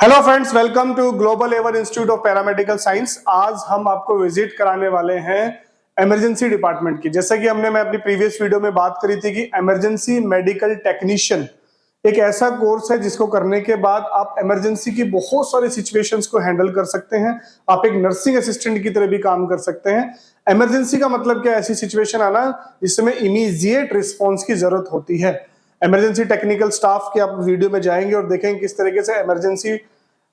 Hello friends, welcome to global ever institute of paramedical science. आज हम आपको visit कराने वाले हैं इमरजेंसी डिपार्टमेंट की। जैसा कि मैं अपनी प्रीवियस वीडियो में बात करी थी कि इमरजेंसी मेडिकल टेक्नीशियन एक ऐसा कोर्स है जिसको करने के बाद आप इमरजेंसी की बहुत सारी सिचुएशंस को हैंडल कर सकते हैं। आप एक नर्सिंग असिस्टेंट की तरह भी काम कर सकते हैं। इमरजेंसी का मतलब क्या, ऐसी सिचुएशन आना जिसमें इमीडिएट रिस्पॉन्स की जरूरत होती है। इमरजेंसी टेक्निकल स्टाफ के आप वीडियो में जाएंगे और देखेंगे किस तरीके से इमरजेंसी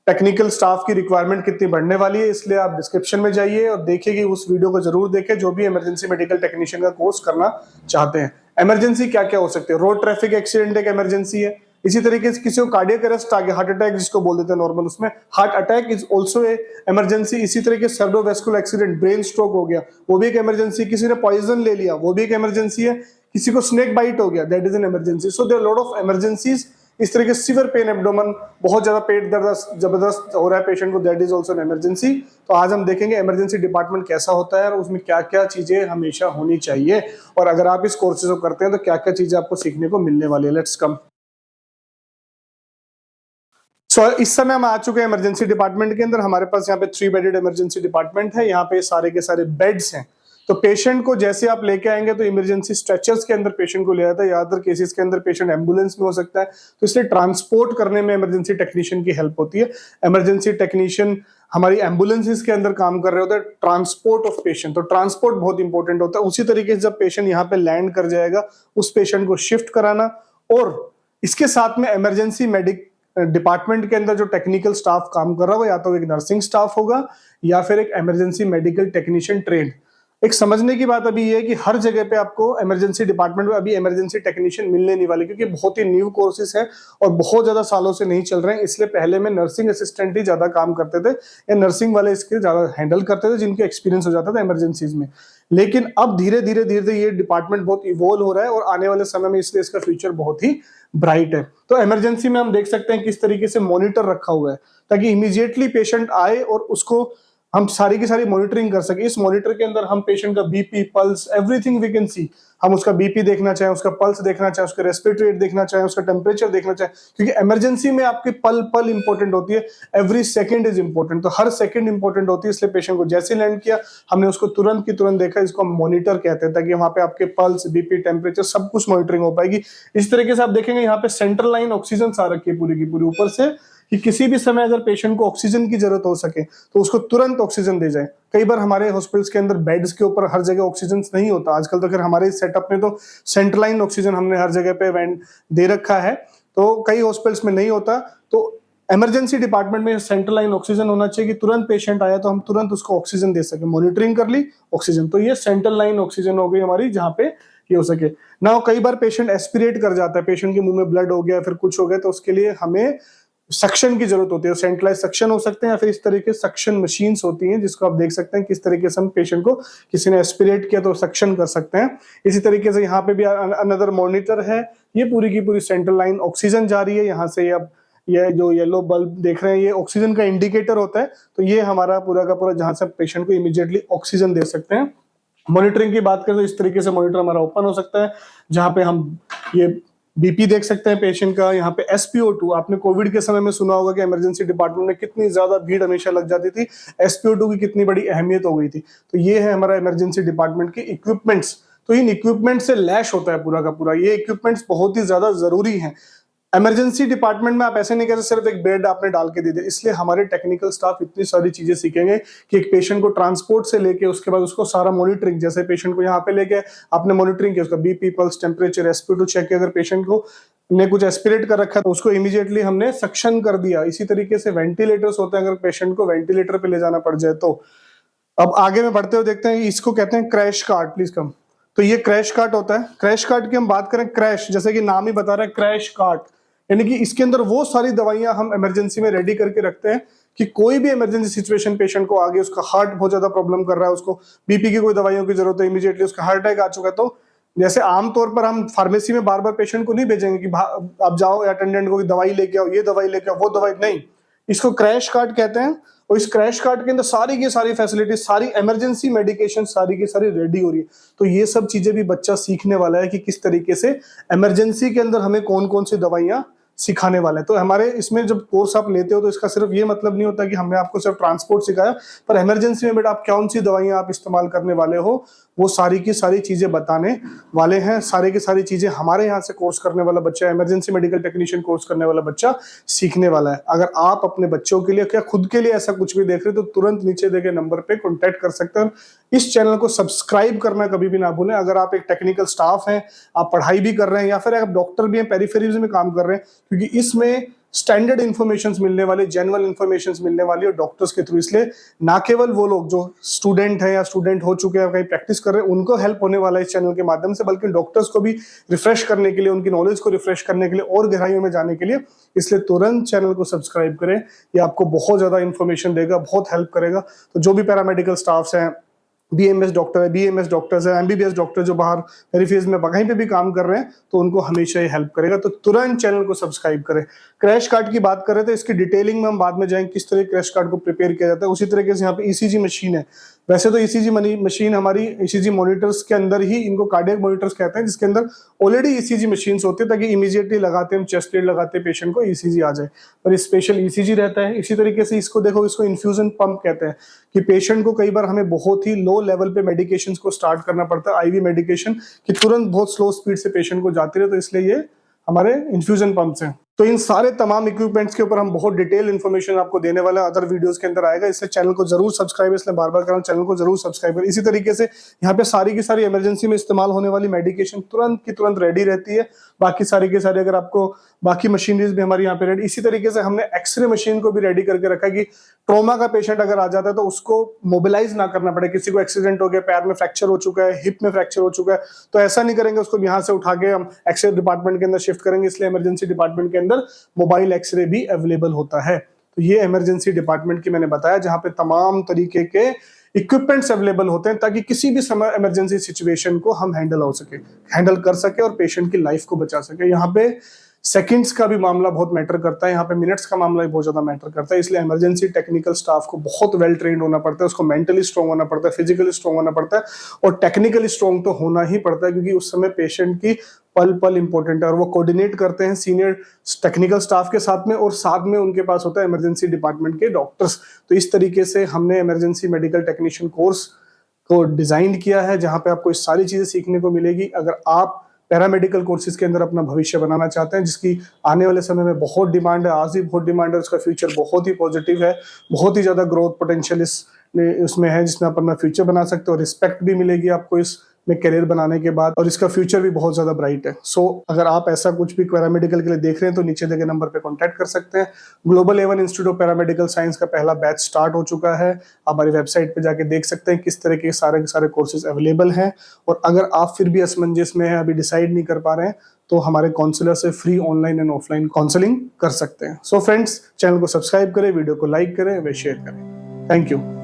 टेक्निकल स्टाफ की रिक्वायरमेंट कितनी बढ़ने वाली है। इसलिए आप डिस्क्रिप्शन में जाइए और देखिए कि उस वीडियो को जरूर देखें जो भी इमरजेंसी मेडिकल टेक्नीशियन का कोर्स करना चाहते हैं। इमरजेंसी क्या क्या हो सकते हैं? रोड ट्रैफिक एक्सीडेंट एक इमरजेंसी है। इसी तरीके से किसी को कार्डियक अरेस्ट आ गया, हार्ट अटैक जिसको बोल देते हैं नॉर्मल, उसमें heart attack is also a emergency. इसी तरीके से सर्वोवैस्कुलर एक्सीडेंट, ब्रेन स्ट्रोक हो गया, वो भी एक इमरजेंसी। किसी ने पॉइजन ले लिया, वो भी एक इमरजेंसी है। किसी को स्नेक बाइट हो गया, that is an emergency. So there are lot of emergencies. इस तरह के सीवियर पेन एब्डोमेन, बहुत ज्यादा पेट दर्द जबरदस्त हो रहा है पेशेंट को, that is also an emergency. तो आज हम देखेंगे इमरजेंसी डिपार्टमेंट कैसा होता है और उसमें क्या क्या चीजें हमेशा होनी चाहिए, और अगर आप इस कोर्सेज को करते हैं तो क्या क्या चीजें आपको सीखने को मिलने वाली है। Let's come. इस समय हम आ चुके हैं इमरजेंसी डिपार्टमेंट के अंदर। हमारे पास यहाँ पे 3 बेडेड इमरजेंसी डिपार्टमेंट है। यहाँ पे सारे के सारे बेड्स हैं। तो पेशेंट को जैसे आप लेके आएंगे तो इमरजेंसी स्ट्रेचर्स के अंदर पेशेंट को ले आता है। ज्यादातर केसेस के अंदर पेशेंट एम्बुलेंस में हो सकता है, तो इसलिए ट्रांसपोर्ट करने में इमरजेंसी टेक्नीशियन की हेल्प होती है। इमरजेंसी टेक्नीशियन हमारी एम्बुलेंसेस के अंदर काम कर रहे होते हैं, ट्रांसपोर्ट ऑफ पेशेंट। तो ट्रांसपोर्ट बहुत इंपॉर्टेंट होता है। उसी तरीके से जब पेशेंट यहाँ पे लैंड कर जाएगा, उस पेशेंट को शिफ्ट कराना, और इसके साथ में इमरजेंसी मेडिक डिपार्टमेंट के अंदर जो टेक्निकल स्टाफ काम कर रहा है वो या तो एक नर्सिंग स्टाफ होगा या फिर एक इमरजेंसी मेडिकल टेक्नीशियन ट्रेंड। एक समझने की बात अभी ये है कि हर जगह पे आपको इमरजेंसी डिपार्टमेंट में अभी इमरजेंसी टेक्नीशियन मिलने नहीं वाले, क्योंकि बहुत ही न्यू कोर्सेज है और बहुत ज्यादा सालों से नहीं चल रहे हैं। इसलिए पहले में नर्सिंग असिस्टेंट ही ज्यादा काम करते थे या नर्सिंग वाले इसके ज्यादा हैंडल करते थे, जिनके एक्सपीरियंस हो जाता था इमरजेंसीज में। लेकिन अब धीरे धीरे धीरे ये डिपार्टमेंट बहुत इवॉल्व हो रहा है और आने वाले समय में इसलिए इसका फ्यूचर बहुत ही ब्राइट है। तो इमरजेंसी में हम देख सकते हैं किस तरीके से मॉनिटर रखा हुआ है ताकि इमीडिएटली पेशेंट आए और उसको हम सारी की सारी मॉनिटरिंग कर सके। इस मॉनिटर के अंदर हम पेशेंट का BP, pulse, everything we can see. हम उसका बीपी देखना चाहें, उसका पल्स देखना चाहें, उसका रेस्पिरेटरी रेट देखना चाहें, उसका टेम्परेचर देखना चाहें, क्योंकि इमरजेंसी में आपकी पल पल इंपॉर्टेंट होती है। Every second is important. तो हर सेकंड इंपॉर्टेंट होती है, इसलिए पेशेंट को जैसे लैंड किया हमने उसको तुरंत की तुरंत देखा। इसको हम मॉनिटर कहते हैं, ताकि वहां पे आपके पल्स, बीपी, टेम्परेचर सब कुछ मॉनिटरिंग हो पाएगी। इस तरीके से आप देखेंगे यहाँ पे सेंट्रल लाइन ऑक्सीजन आ रखी है पूरी की पूरी ऊपर से, कि किसी भी समय अगर पेशेंट को ऑक्सीजन की जरूरत हो सके तो उसको तुरंत ऑक्सीजन दे जाए। कई बार हमारे हॉस्पिटल्स के अंदर बेड्स के ऊपर हर जगह ऑक्सीजन नहीं होता आजकल, तो फिर हमारे सेटअप में तो सेंट्रलाइन ऑक्सीजन हमने हर जगह पे वेंट दे रखा है, तो कई हॉस्पिटल्स में नहीं होता। तो इमरजेंसी डिपार्टमेंट में सेंट्रल लाइन ऑक्सीजन होना चाहिए कि तुरंत पेशेंट आया तो हम तुरंत उसको ऑक्सीजन दे सके। मॉनिटरिंग कर ली ऑक्सीजन, तो ये सेंट्रल लाइन ऑक्सीजन हो गई हमारी, जहां पे ये हो सके ना। कई बार पेशेंट एस्पिरेट कर जाता है, पेशेंट के मुंह में ब्लड हो गया, फिर कुछ हो गया, तो उसके लिए हमें सक्शन की जरूरत होती है। सेंट्रलाइज सक्शन हो सकते हैं या फिर इस तरीके सक्शन मशीन्स होती हैं, जिसको आप देख सकते हैं किस तरीके से हम पेशेंट को, किसी ने एस्पिरेट किया तो सक्शन कर सकते हैं। इसी तरीके से यहाँ पे भी अनदर मॉनिटर है। ये पूरी की पूरी सेंट्रल लाइन ऑक्सीजन जा रही है यहाँ से। अब ये जो येलो बल्ब देख रहे हैं ये ऑक्सीजन का इंडिकेटर होता है। तो ये हमारा पूरा का पूरा जहां से पेशेंट को इमीडिएटली ऑक्सीजन दे सकते हैं। मॉनिटरिंग की बात करें तो इस तरीके से मॉनिटर हमारा ओपन हो सकता है, जहां पे हम ये बीपी देख सकते हैं पेशेंट का। यहाँ पे SpO2, आपने कोविड के समय में सुना होगा कि इमरजेंसी डिपार्टमेंट में कितनी ज्यादा भीड़ हमेशा लग जाती थी, SpO2 की कितनी बड़ी अहमियत हो गई थी। तो ये है हमारा इमरजेंसी डिपार्टमेंट के इक्विपमेंट्स। तो इन इक्विपमेंट से लैश होता है पूरा का पूरा। ये इक्विपमेंट्स बहुत ही ज्यादा जरूरी हैं। इमरजेंसी डिपार्टमेंट में आप ऐसे नहीं कह सकते सिर्फ एक बेड आपने डाल के दे दिया, इसलिए हमारे टेक्निकल स्टाफ इतनी सारी चीजें सीखेंगे कि एक पेशेंट को ट्रांसपोर्ट से लेके उसके बाद उसको सारा मॉनिटरिंग, जैसे पेशेंट को यहाँ पे लेके आपने मॉनिटरिंग किया, उसका BP, pulse, temperature, SpO2 check किया, अगर पेशेंट को ने कुछ एस्पिरेट कर रखा है तो उसको इमीडिएटली हमने सक्शन कर दिया। इसी तरीके से वेंटिलेटर्स होते हैं, अगर पेशेंट को वेंटिलेटर पे ले जाना पड़ जाए तो। अब आगे में बढ़ते हुए देखते हैं, इसको कहते हैं क्रैश कार्ट। Please come. तो ये क्रैश कार्ट होता है। क्रैश कार्ट की हम बात करें, क्रैश जैसे कि नाम ही बता रहा है, क्रैश कार्ट, यानी कि इसके अंदर वो सारी दवाइयां हम इमरजेंसी में रेडी करके रखते हैं कि कोई भी इमरजेंसी सिचुएशन पेशेंट को आ गई, उसका हार्ट बहुत ज्यादा प्रॉब्लम कर रहा है, उसको बीपी की कोई दवाइयों की जरूरत है, इमीडिएटली उसका हार्ट अटैक आ चुका है, तो जैसे आमतौर पर हम फार्मेसी में बार बार पेशेंट को नहीं भेजेंगे कि आप जाओ अटेंडेंट को दवाई लेके आओ, ये दवाई लेके आओ, वो दवाई नहीं। इसको क्रैश कार्ट कहते हैं। और इस क्रैश कार्ट के अंदर सारी की सारी फैसिलिटी, सारी इमरजेंसी मेडिकेशन सारी की सारी रेडी हो रही है। तो ये सब चीजें भी बच्चा सीखने वाला है कि किस तरीके से इमरजेंसी के अंदर हमें कौन कौन सी दवाइयां सिखाने वाले हैं। तो हमारे इसमें जब कोर्स आप लेते हो तो इसका सिर्फ ये मतलब नहीं होता कि हमने आपको सिर्फ ट्रांसपोर्ट सिखाया, पर इमरजेंसी में बेटा आप कौन सी दवाइयां आप इस्तेमाल करने वाले हो वो सारी की सारी चीजें बताने वाले हैं। सारी की सारी चीजें हमारे यहाँ से कोर्स करने वाला बच्चा, इमरजेंसी मेडिकल टेक्नीशियन कोर्स करने वाला बच्चा सीखने वाला है। अगर आप अपने बच्चों के लिए क्या खुद के लिए ऐसा कुछ भी देख रहे हो तो तुरंत नीचे दिए गए नंबर पे कॉन्टैक्ट कर सकते हैं। इस चैनल को सब्सक्राइब करना कभी भी ना भूलें। अगर आप एक टेक्निकल स्टाफ हैं, आप पढ़ाई भी कर रहे हैं या फिर आप डॉक्टर भी हैं, पेरिफेरीज में काम कर रहे हैं, क्योंकि इसमें स्टैंडर्ड इन्फॉर्मेशन मिलने वाली, जेन्युइन इन्फॉर्मेशन मिलने वाली और डॉक्टर्स के थ्रू, इसलिए ना केवल वो लोग जो स्टूडेंट हैं या स्टूडेंट हो चुके हैं कहीं प्रैक्टिस कर रहे हैं उनको हेल्प होने वाला है इस चैनल के माध्यम से, बल्कि डॉक्टर्स को भी रिफ्रेश करने के लिए, उनकी नॉलेज को रिफ्रेश करने के लिए और गहराइयों में जाने के लिए। इसलिए तुरंत चैनल को सब्सक्राइब करें, ये आपको बहुत ज्यादा इन्फॉर्मेशन देगा, बहुत हेल्प करेगा। तो जो भी पैरामेडिकल स्टाफ्स हैं, बीएमएस डॉक्टर है, बीएमएस डॉक्टर्स है, एमबीबीएस डॉक्टर जो बाहर पेरिफेरीज में कहीं पे भी काम कर रहे हैं, तो उनको हमेशा ये हेल्प करेगा। तो तुरंत चैनल को सब्सक्राइब करें। क्रैश कार्ड की बात करें तो इसकी डिटेलिंग में हम बाद में जाएंगे, किस तरह क्रैश कार्ड को प्रिपेयर किया जाता है। उसी तरीके से यहाँ पे ईसीजी मशीन है। वैसे तो ईसीजी मशीन हमारी ईसीजी मॉनिटर्स के अंदर ही, इनको कार्डियक मॉनिटर्स कहते हैं, जिसके अंदर ऑलरेडी ईसीजी मशीन्स होती है ताकि इमीडिएटली लगाते हम चेस्ट प्लेट लगाते पेशेंट को ईसीजी आ जाए, पर स्पेशल ईसीजी रहता है। इसी तरीके से इसको देखो, इसको इन्फ्यूजन पंप कहते हैं कि पेशेंट को कई बार हमें बहुत ही लो लेवल पे मेडिकेशंस को स्टार्ट करना पड़ता है, आईवी मेडिकेशन कि तुरंत बहुत स्लो स्पीड से पेशेंट को जाती रहे, तो इसलिए ये हमारे इन्फ्यूजन पंप्स हैं। तो इन सारे तमाम इक्विपमेंट्स के ऊपर हम बहुत डिटेल इन्फॉर्मेशन आपको देने वाला अदर वीडियोस के अंदर आएगा, इसलिए चैनल को जरूर सब्सक्राइब, इसलिए बार बार कह रहा हूं चैनल को जरूर सब्सक्राइब करें। इसी तरीके से यहाँ पे सारी की सारी इमरजेंसी में इस्तेमाल होने वाली मेडिकेशन तुरंत की तुरंत रेडी रहती है। बाकी सारी की सारी, अगर आपको बाकी मशीनरीज भी हमारी यहाँ पे रेडी। इसी तरीके से हमने एक्सरे मशीन को भी रेडी करके रखा कि ट्रॉमा का पेशेंट अगर आ जाता है तो उसको मोबिलाइज ना करना पड़े। किसी को एक्सीडेंट हो गया, पैर में फ्रैक्चर हो चुका है, हिप में फ्रैक्चर हो चुका है, तो ऐसा नहीं करेंगे, उसको यहाँ से उठा के हम एक्सरे डिपार्टमेंट के अंदर शिफ्ट करेंगे। इसलिए इमरजेंसी डिपार्टमेंट के अंदर मोबाइल एक्सरे भी अवेलेबल होता है। तो ये इमरजेंसी डिपार्टमेंट की मैंने बताया, जहां पे तमाम तरीके के इक्विपमेंट्स अवेलेबल होते हैं ताकि किसी भी समय इमरजेंसी सिचुएशन को हम हैंडल कर सके और पेशेंट की लाइफ को बचा सके। यहाँ पे सेकंड्स का भी मामला बहुत मैटर करता है, यहाँ पे मिनट्स का मामला भी बहुत ज्यादा मैटर करता है। इसलिए इमरजेंसी टेक्निकल स्टाफ को बहुत वेल ट्रेंड होना पड़ता है, उसको मेंटली स्ट्रांग होना पड़ता है, फिजिकली स्ट्रांग होना पड़ता है और टेक्निकली स्ट्रांग तो होना ही पड़ता है, क्योंकि उस समय पेशेंट की पल पल इंपॉर्टेंट है और वो कोऑर्डिनेट करते हैं सीनियर टेक्निकल स्टाफ के साथ में, और साथ में उनके पास होता है इमरजेंसी डिपार्टमेंट के डॉक्टर्स। तो इस तरीके से हमने इमरजेंसी मेडिकल टेक्नीशियन कोर्स को डिजाइन किया है, जहां पे आपको इस सारी चीजें सीखने को मिलेगी। अगर आप पैरामेडिकल कोर्सेज के अंदर अपना भविष्य बनाना चाहते हैं, जिसकी आने वाले समय में बहुत डिमांड है, आज भी बहुत डिमांड है, उसका फ्यूचर बहुत ही पॉजिटिव है, बहुत ही ज्यादा ग्रोथ पोटेंशियल इसमें है, जिसमें आप अपना फ्यूचर बना सकते हो। रिस्पेक्ट भी मिलेगी आपको इसमें करियर बनाने के बाद, और इसका फ्यूचर भी बहुत ज्यादा ब्राइट है। सो अगर आप ऐसा कुछ भी पैरामेडिकल के लिए देख रहे हैं तो नीचे दिए गए नंबर पे कांटेक्ट कर सकते हैं। Global A1 institute of paramedical science का पहला बैच स्टार्ट हो चुका है। आप हमारी वेबसाइट पे जाके देख सकते हैं किस तरह के सारे कोर्सेज अवेलेबल हैं। और अगर आप फिर भी असमंजस में हैं, अभी डिसाइड नहीं कर पा रहे हैं, तो हमारे काउंसलर से free online and offline counselling कर सकते हैं। सो फ्रेंड्स, चैनल को सब्सक्राइब करें, वीडियो को लाइक करें व शेयर करें। Thank you.